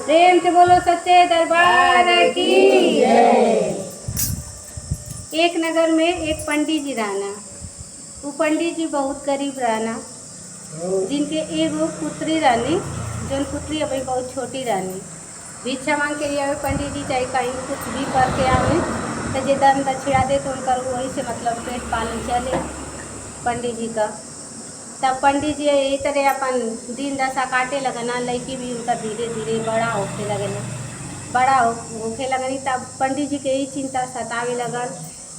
प्रेम से बोलो सच्चे दरबार की जय। एक नगर में एक पंडित जी रहना। वो पंडित जी बहुत गरीब रहना, जिनके एगो पुत्री रहनी, जौन पुत्री अभी बहुत छोटी रहनी। भिक्षा मांग के लिए आवे पंडित जी, चाहे कहीं कुछ भी करके आवे तो जे दान दक्षिणा दे तो उनका वही से मतलब पेट पालन चले पंडित जी का। तब पंडित जी यही तरह अपन दिन दशा काटे लगना, लड़की भी उनका धीरे धीरे बड़ा होके लगना, बड़ा होके लगनी। तब पंडित जी के यही चिंता सतावे लगल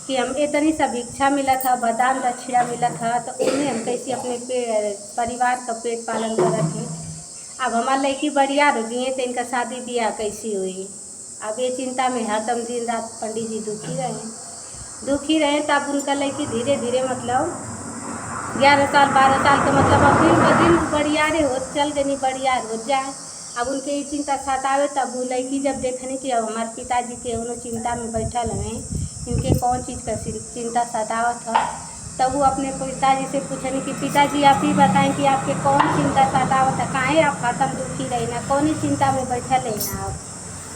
कि हम इतनी सा भिक्षा मिला था, वरदान दक्षिणा मिला था, तो उन्हें हम कैसे अपने परिवार का पेट पालन करत हैं। अब हमार लड़की बरियार हो गई है तो इनका शादी ब्याह कैसी हुई। अब ये चिंता में हरदम दिन रात पंडित जी दुखी रहे। तब उनका लड़की धीरे धीरे मतलब 11 साल 12 साल का मतलब अब दिन ब दिन बड़ियारे हो चल गई, बड़ियार हो जाए। अब उनके ये चिंता सतावे। तब वो लड़की जब देखने कि अब हमारे पिताजी के उन्होंने चिंता में बैठल हैं, इनके कौन चीज़ का चिंता सतावत है, तब वो अपने पिताजी से पूछने कि पिताजी आप ही बताएं कि आपके कौन चिंता सतावत है, काहे आप हरदम दुखी रहना, कौन ही चिंता में बैठल रहना। आप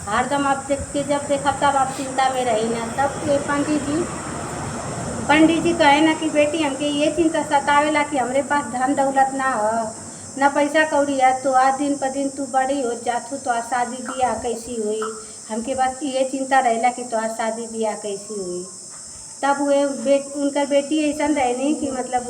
हरदम आप देख के जब देखा तब आप चिंता में रहना। तब ये पंडित जी कहे ना कि बेटी हमके ये चिंता सतावेला कि हमरे पास धन दौलत ना हो, ना पैसा कौड़ी है, तो आज दिन पर दिन तू बड़ी हो जातू तो आज शादी ब्याह कैसी हुई। हमके पास ये चिंता रहेला कि तो आज शादी ब्याह कैसी हुई। तब वो उनका बेटी ऐसा रहनी कि मतलब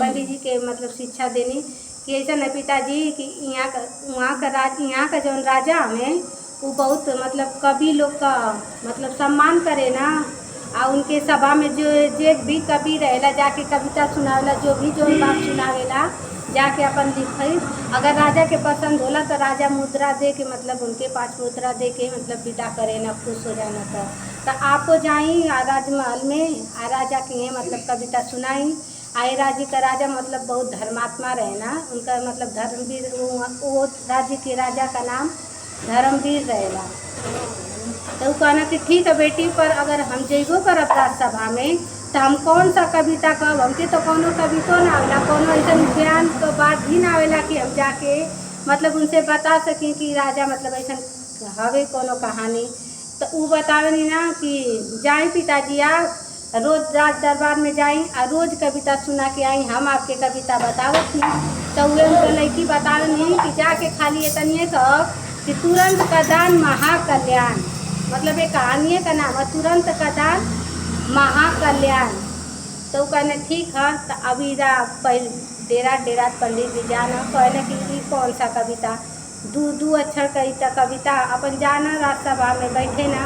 पंडित जी के मतलब शिक्षा देनी कि ऐसा है पिताजी कि यहाँ का जौन राजा हमें वो बहुत मतलब कवि लोग का मतलब सम्मान करे ना। और उनके सभा में जो भी कवि रहेला जाके कविता सुनावेला, जो भी जौन बात सुनावेला जाके अपन लिखे। अगर राजा के पसंद होला तो राजा मुद्रा दे के मतलब उनके पास मुद्रा दे के मतलब विदा करे ना, खुश हो जाना। तो आपको जाई राजमहल में राजा के हैं मतलब कविता सुनाई। आए राज्य का राजा मतलब बहुत धर्मात्मा रहे ना, उनका मतलब धर्मवीर, वो राज्य के राजा का नाम धर्मवीर रहेला। तो कहना कि ठीक है बेटी, पर अगर हम जइबो करब राजसभा में तो हम कौन सा कविता कहब, हमके तो कोनो कवितो ना आवेला, कोनो ऐसा ज्ञान तो बात भी ना आवेला कि हम जाके मतलब उनसे बता सकें कि राजा मतलब ऐसा हवे कोनो कहानी। तो वो बतावे नहीं ना कि जाए पिताजी आप रोज राज दरबार में जाई और रोज कविता सुना के आई, हम आपके कविता बतावत थी। तो वे उनको लड़की बतावे नहीं कि जाके खाली इतनी कह कि तुरंत का दान महाकल्याण, मतलब एक कहानी का नाम है तुरंत का दान महाकल्याण। तो कहने ठीक है। तो अभी डेरा पंडित जी जाना कहने कि कौन सा कविता, दू अक्षर कविता अपन जाना राजसभा में बैठे ना।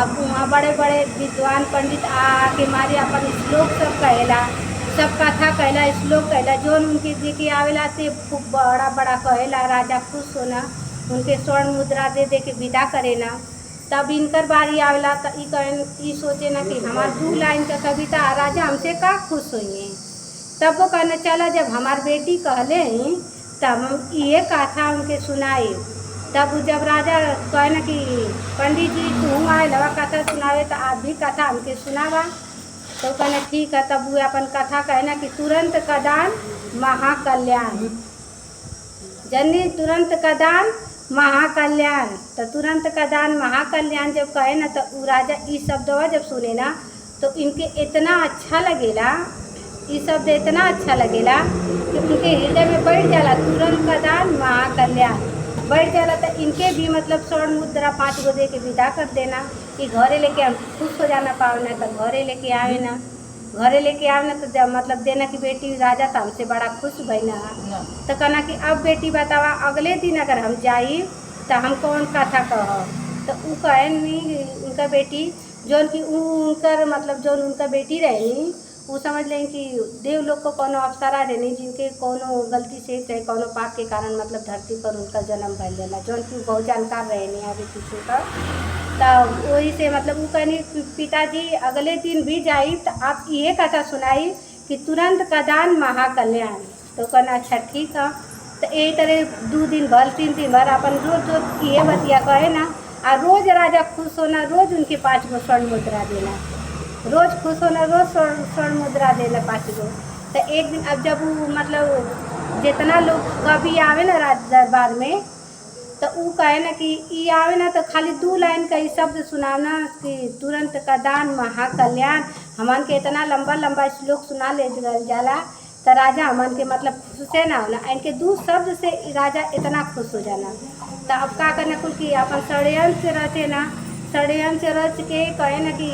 अब वहाँ बड़े बड़े विद्वान पंडित आके मारे अपन श्लोक सब कहेला, सब कथा कहला, श्लोक कहला, जो उनके जी के आवेला ते खूब बड़ा बड़ा कहेला। राजा खुश होना, उनके स्वर्ण मुद्रा दे दे के विदा करे ना। तब इनकर बारी आवेला तो ई सोचे ना कि हमार 2 लाइन का कविता राजा हमसे का खुश होइए। तब वो कहना चला जब हमार बेटी कहले तब हम ये कथा उनके सुनाए। तब जब राजा कहे ना कि पंडित जी तू आए लवा कथा सुनावे तो आप भी कथा हमके सुनावा। तो कहना ठीक है। तब वो अपन कथा कहना कि तुरंत का दान महाकल्याण, जन्नी तुरंत का दान महाकल्याण। तो तुरंत का दान महाकल्याण जब कहे ना तो वो राजा इस शब्दवा जब सुने ना तो इनके इतना अच्छा लगेला, ये शब्द इतना अच्छा लगेला कि उनके हृदय में बैठ जाला, तुरंत का दान महाकल्याण बैठ जाला। तो इनके भी मतलब स्वर्ण मुद्रा 5 गो दे के विदा कर देना कि घरे लेके हम खुश हो जाना पावना। तो घरे लेके आवे ना, घरे लेके आवे ना तो जब मतलब देना कि बेटी राजा तो हमसे बड़ा खुश भइना। तो कहना कि अब बेटी बतावा अगले दिन अगर हम जाई तो हम कौन कथा कहब। तो वो कहे नहीं उनका बेटी जौन कि उनकर मतलब जौन उनका बेटी रही वो समझ लें कि देव लोग को कोनो अप्सरा रहनी, जिनके कोनो गलती से चाहे कोनो पाप के कारण मतलब धरती पर उनका जन्म भइल रहेला, जौन कि बहुत जानकार रहनी आगे पीछे का। तो वही से मतलब वो कहनी पिताजी अगले दिन भी जाई तो आप ये कथा सुनाई कि तुरंत का दान महाकल्याण। तो कहना अच्छा ठीक है। तो यही तरह 2 दिन भर 3 दिन भर अपन रोज रोज ये बतिया कहे ना, और रोज राजा खुश होना, रोज उनके 5 गो स्वर्ण मुद्रा देना, रोज खुश होना, रोज स्वर्ण मुद्रा देना 5 गो। तो एक दिन अब जब वो मतलब जितना लोग कभी आवे ना राज दरबार में तो ऊ कहे ना कि ई आवे ना तो खाली 2 लाइन का ही शब्द सुनाना कि तुरंत का दान महाकल्याण। हमन के इतना लंबा लंबा श्लोक सुना ले जाला तो राजा हमन के मतलब खुशे ना होला, इनके 2 शब्द से राजा इतना खुश हो जाला। तो अब का करना कुल कि अपन षड्यंत्र रचे ना, षड्यंत्र रच के कहे ना कि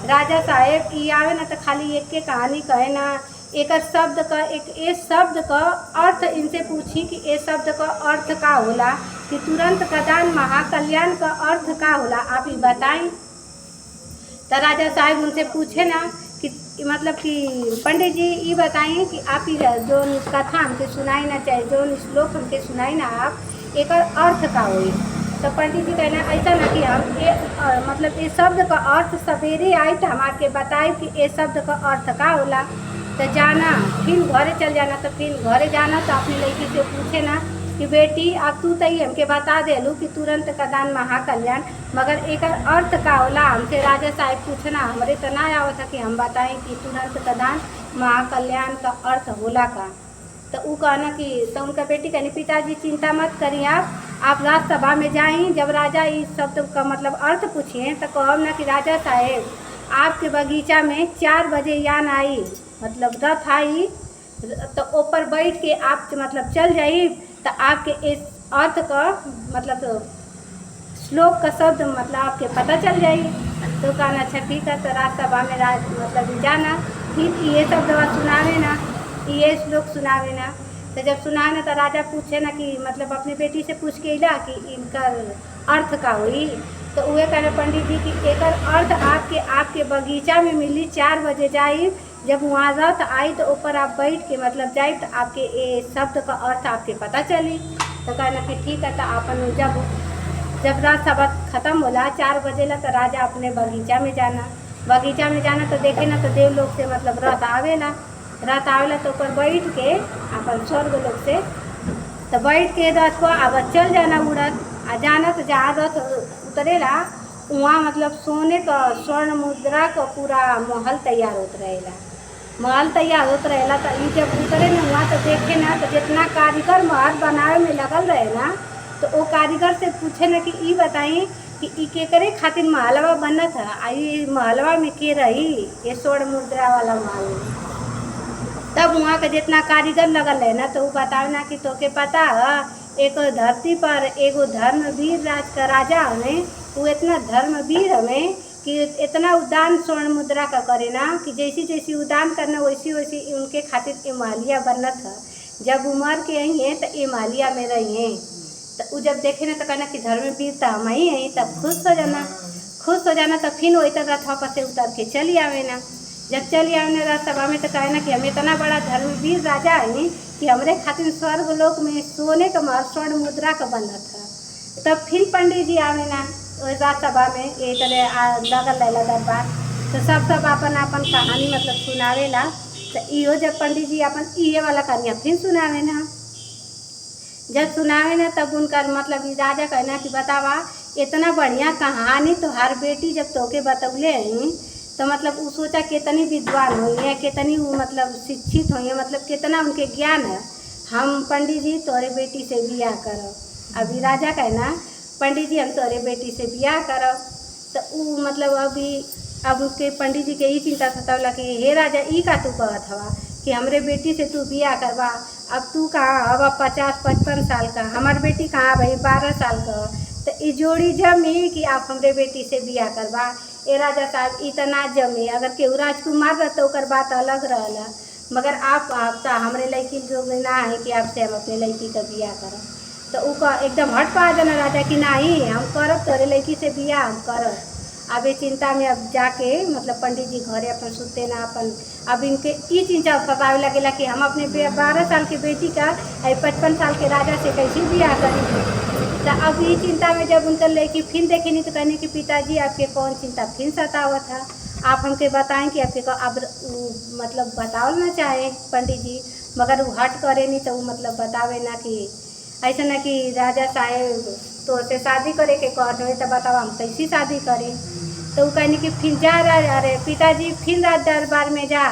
राजा साहेब ई आवे ना तो खाली एक के कहानी कहे ना, एक शब्द का ए शब्द का अर्थ इनसे पूछी कि ए शब्द का अर्थ का होला, कि तुरंत का दान महाकल्याण का अर्थ का होला, आप ही बताएं। तो राजा साहब उनसे पूछे ना कि मतलब कि पंडित जी ये बताइए कि आप ही जो कथा हमके सुनाई ना, चाहे जो श्लोक हमके सुनाई ना, आप एक अर्थ का होई। तो पंडित जी कहना ऐसा ना कि हम मतलब ये शब्द का अर्थ सवेरे आई तो हमारे के बताए कि ये शब्द का अर्थ का होला। तो जाना फिर घरे चल जाना, तो फिर घरे जाना तो अपनी लड़की से पूछे ना कि बेटी अब तू तई हमके बता देलू कि तुरंत का दान महाकल्याण, मगर एक अर्थ का होला हमसे राजा साहब पूछना, हमरे तो ना आवत था कि हम बताएं कि तुरंत का दान महाकल्याण का अर्थ होला का। तो ऊ कहना कि तो उनका बेटी कहनी पिताजी चिंता मत करिए, आप राजसभा में जाएं, जब राजा इस शब्द का मतलब अर्थ पूछिए तो कहो ना कि राजा साहेब आपके बगीचा में 4 बजे यान आई, मतलब रथ आई, तो ऊपर बैठ के आप मतलब चल जाइए तो आपके इस अर्थ का मतलब श्लोक का शब्द मतलब आपके पता चल जाए। तो कहना अच्छा ठीक है। तो राजसभा में मतलब जाना, फिर ये शब्द सुनावे ना, ये श्लोक सुनावे ना। तो जब सुनावे ना तो राजा पूछे ना कि मतलब अपने बेटी से पूछ के इला कि इनका अर्थ का हुई। तो वह कहना पंडित जी कि एक अर्थ आपके बगीचा में मिली, 4 बजे जाई, जब वहाँ रथ आई तो ऊपर आप बैठ के मतलब जाए तो आपके ये शब्द का अर्थ आपके पता चली। तो कहना कि ठीक है। तो अपन जब राजसभा खत्म होला 4 बजे ला तो राजा अपने बगीचा में जाना तो देखे ना तो देवलोक से मतलब रथ आवेला तो ऊपर बैठ के अपन स्वर्ग लोक से तो बैठ के रथ को अब चल जाना उड़त आ जाना। तो जहाँ रथ उतरेला वहाँ मतलब सोने का स्वर्ण मुद्रा का पूरा महल तैयार होत रहेला, तो ये जब उतरे ना वहाँ तो देखे ना तो जितना कारीगर महल बनावे में लगल रहे ना, तो वो कारीगर से पूछे ना कि ये बताइए कि ई के करे खातिर महलवा बनत है, आई महलवा में के रही ये स्वर्ण मुद्रा वाला महल। तब वहाँ का जितना कारीगर लगल है ना तो वो बतावे ना कि तोके पता है एक धरती पर एगो धर्मवीर राज का राजा हमें, वो इतना धर्मवीर हमें कि इतना उदान स्वर्ण मुद्रा का करे ना कि जैसी उदान करना वैसी उनके खातिर एमालिया बनत है। जब उमर के आई हैं तो एमालिया में रही हैं। तो वो जब देखे ना तो कहना कि धर्मवीर तो हम ही हैं, तब खुश हो जाना। तो फिर वही तक रथवा पर से उतर के चली आवे ना। जब चली आवे ना राजसभा में तो कहे ना कि हम इतना बड़ा धर्मवीर राजा हैं कि हमरे खातिर स्वर्ग लोक में सोने का महल स्वर्ण मुद्रा का बनत है। तब फिर पंडित जी आवे ना राजसभा में ये तरह लगल रहेला दरबार। तो सब अपन कहानी मतलब सुनावेला। तो इहो जब पंडित जी अपन इहे वाला कहानियाँ फिर सुनावे ना, जब सुनावे ना तब उनका मतलब राजा कहना कि बतावा इतना बढ़िया कहानी तो हर बेटी जब तोके बतौले हैं तो मतलब वो सोचा कितनी विद्वान हुई है, कितनी वो मतलब शिक्षित हुई है, मतलब कितना उनके ज्ञान है। हम पंडित जी तोरे बेटी से बियाह करो। अभी राजा कहना पंडित जी हम तोरे बेटी से बियाह करो। तो वो मतलब अब उसके पंडित जी के ये चिंता सतावला कि हे राजा ई का तू कहत हवा कि हमरे बेटी से तू बियाह करवा। अब तू कहाँ हवा 50-55 साल का, हमार बेटी कहाँ भाई 12 साल का। तो ये जोड़ी जमी कि आप हमरे बेटी से बियाह करवा। ए राजा साहब इतना जमी, अगर केहू राजकुमार रहता ओकर बात अलग रहला, मगर आप तो हमरे लड़की जो ना है कि आपसे हम अपने लड़की का बियाह करब। तो ऊ एकदम हट पा जाना राजा कि नहीं हम करब तोरे लड़की से बियाह हम करब। अब ये चिंता में अब जाके मतलब पंडित जी घरे अपन सुते ना अपन अब इनके ये चिंता सतावे लगेला कि हम अपने 12 साल की बेटी का 55 साल के राजा से कैसे बियाह करेंगे। तो अब ये चिंता में जब उनका लड़की फिर देखे नहीं तो कहने कि पिताजी आपके कौन चिंता फिर सतावा था, आप हमके बताएं कि आपके को अब मतलब बतावल ना चाहे पंडित जी, मगर वो हट करे नहीं तो वो मतलब बतावे ना कि ऐसा ना कि राजा साहेब तो से शादी करे के कहते तो बताओ हम कैसी शादी करें। तो वो कहने कि फिर जा रहा अरे पिताजी फिर राज दरबार में जा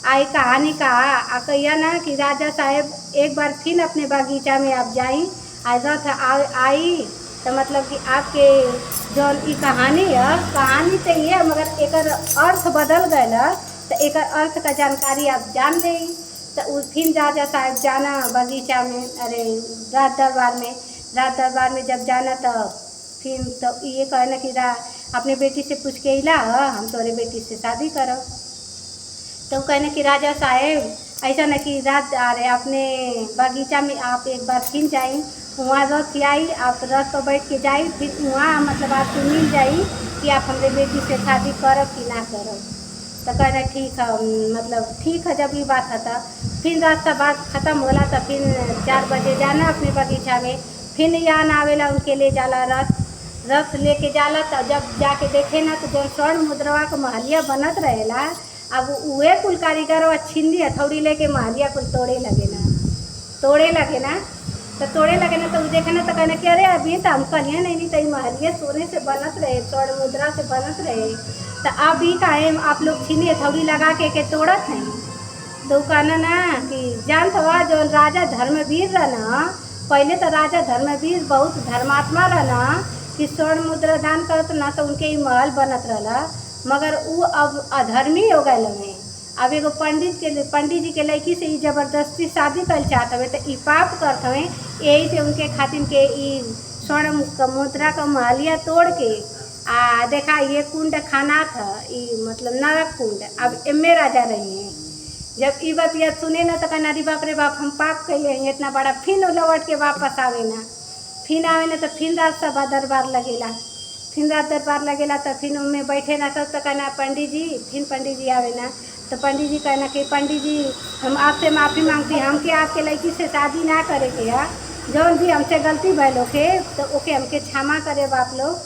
आई कहानी कहा कहिया ना कि राजा साहेब एक बार फिर अपने बगीचा में आप जाई आज रथ आई तो मतलब कि आपके जौन ई कहानी है, कहानी तो ये मगर एकर अर्थ बदल गए तो एकर अर्थ का जानकारी आप जान लें। तो उस फिर राजा साहब जाना बगीचा में, अरे रात दरबार में जब जाना तो फिर तो ये कहना कि अपने बेटी से पूछ के इला हम तोरे बेटी से शादी करो। तो कहने कि राजा साहेब ऐसा न कि रात आ रहे अपने बगीचा में आप एक बार फिर जाई, वहाँ रथ आई, आप रथ पर बैठ के जाई, फिर वहाँ मतलब आपको मिल जाई कि आप हमारे बेटी से शादी करो कि ना करो। तो कहना ठीक है, मतलब ठीक है। जब ये बात था फिर रात का बात ख़त्म होला तो फिर 4 बजे जाना अपने बगीचा में, फिर यान आवेला उनके ले जाला रथ लेके जाला। तो जब जाके देखे ना तो जो स्वर्ण मुद्रवा का महलिया बनत रहेला, अब उहे कुल कारीगर और छिंदी हथौड़ी लेके महलिया कुल तोड़े लगे ना तो तोड़े लगे ना। तो देखे ना तो कहना कि अरे अभी तो हम कहिए नहीं तो महलिया सोने से बनत रहे, स्वर्ण मुद्रा से बनत रहे, तो अब ही काहे आप लोग छिंदी हथौड़ी लगा के तोड़त हैं। तो कहना ना कि जान तो जो राजा धर्मवीर रहना, पहले तो राजा धर्मवीर बहुत धर्मात्मा रहना कि स्वर्ण मुद्रा दान करत ना तो उनके ही महल बनत रहला, मगर वो अब अधर्मी हो गए लगे। अब एगो पंडित जी के लड़की से ही जबरदस्ती शादी कर चाहत हवे तो ई पाप करत हवे। यही से उनके खातिर के ई स्वर्ण मुद्रा का महलिया तोड़ के देखा ये कुंड खाना था, ये मतलब नरक कुंड। अब एमे राजा रही हैं। जब ई बात यह सुने ना तो कहना अरे बाप रे बाप हम पाप कैले हैं इतना बड़ा, फिर लौट के वापस आवे ना तो फिर रात सभा दरबार लगेला, तो फिर उनमें बैठे ना सब तो कहना पंडित जी आवे ना तो पंडित जी कहना कि पंडित जी हम आपसे माफ़ी मांगती, हमके आपके लड़की से शादी ना करे के है, जौन भी हमसे गलती भइल होके तो ओके हमके क्षमा करे बाप लोग,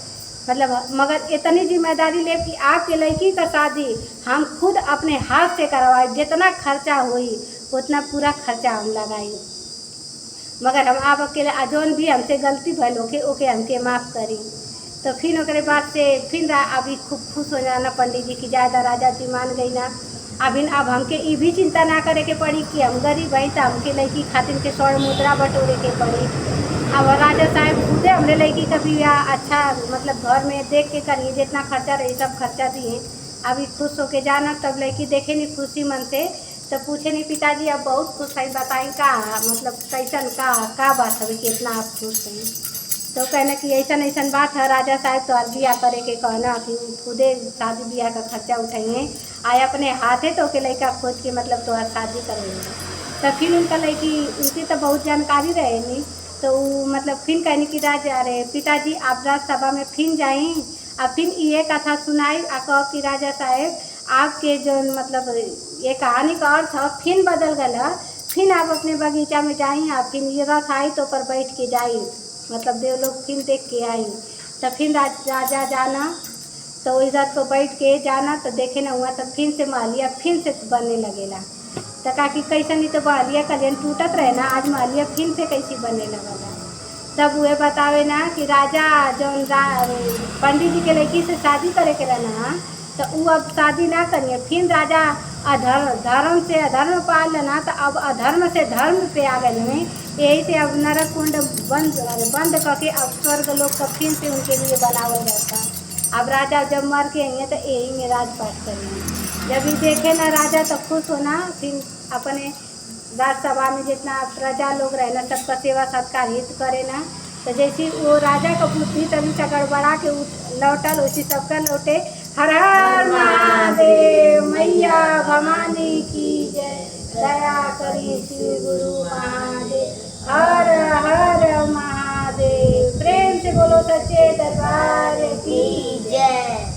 मतलब मगर इतनी जिम्मेदारी ले कि आपके लड़की का शादी हम खुद अपने हाथ से करवाए, जितना खर्चा हुई उतना पूरा खर्चा हम लगाई, मगर हम आप अकेले जौन भी हमसे गलती भइल होके ओके हमके माफ़ करी। तो फिर ओकरे बाद से फिर अभी खूब खुश हो जाना पंडित जी की ज़्यादा राजा जी मान गई ना। अब हमके ये भी चिंता ना करे के पड़ी कि हम गरीब है तो हमके लड़की खातिर के स्वर्ण मुद्रा बटोरे के पड़ी। अब राजा साहब खुदे हमरे लड़की का भी अच्छा मतलब घर में देख के करिए, जितना खर्चा रही सब खर्चा दिए। अभी खुश होके जाना तब लड़की देखे नहीं खुशी मन से तो पूछे नहीं पिताजी अब बहुत खुश है, बताई का मतलब कैसन का बात है कि इतना आप खुश हैं। तो कहना कि ऐसा बात है राजा साहब तो बिया करे के कहना कि खुदे शादी ब्याह का खर्चा उठाइए आए अपने हाथे तो के लड़का खोज के मतलब तो शादी करेंगे। तो फिर उनका लड़की उनकी तो बहुत जानकारी रहे नहीं तो मतलब फिर कहने की राजा अरे पिताजी आप राजसभा में फिर जाएँ और फिर ये कथा सुनाई कह कि राजा साहब आपके जो मतलब ये कहानी का अर्थ फिर बदल गया, फिर आप अपने बगीचा में जाई आप फिर ये रथ आई तो पर बैठ के जाई मतलब देव लोग फिर देख के आई। तो फिर राजा जाना तो इस रथ को बैठ के जाना तो देखे ना हुआ तो फिर से महलिया फिर से बनने लगेला। तो कहा कि कैसे नहीं तो महलिया कल्याण टूटत रहे ना, आज महलिया फिर से कैसी बनने लगेगा। तब वह बतावे ना कि राजा जौन पंडित जी के लड़की से शादी करे के रहना तो वो अब शादी ना करिए, फिर राजा धर्म से अधर्म पाल लेना तो अब अधर्म से धर्म पे आ गए में। यही से अब नरक कुंड बंद करके अब स्वर्ग लोग का फिर से उनके लिए बनावा जाता। अब राजा जब मर के आएंगे तो यही में राजपाट करेंगे। जब ये देखे ना राजा तो खुश होना, फिर अपने राजसभा में जितना प्रजा लोग रहे ना सबका सेवा सत्कार हित करे ना। तो जैसे वो राजा का बुद्धि तभी से गड़बड़ा के लौटल वैसे सबका लौटे। हर हर महादेव, मैया भवानी की जय, दया करी श्री गुरु महादेव। हर हर महादेव, प्रेम से बोलो सच्चे दरबार की जय।